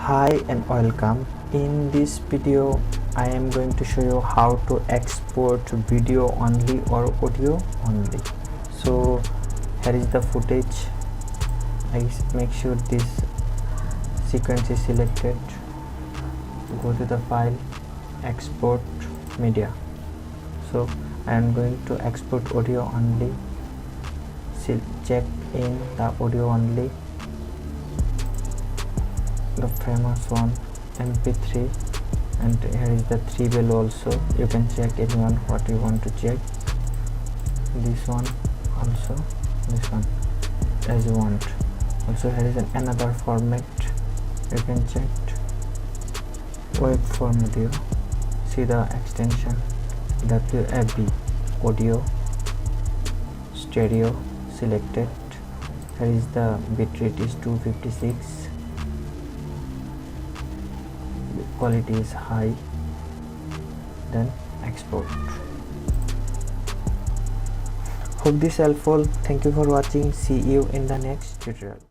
Hi and welcome. In this video I am going to show you how to export video only or audio only. So here is the footage. I make sure this sequence is selected. Go to the file, export media. So I am going to export audio only. Check in the audio only, the famous one, mp3, and here is the 3 value also. You can check anyone what you want to check. This one also, this one as you want. Also here is another format you can check. Web form audio, see the extension WAV, audio stereo selected. Here is the bitrate is 256, quality is high, then export. Hope this helpful. Thank you for watching. See you in the next tutorial.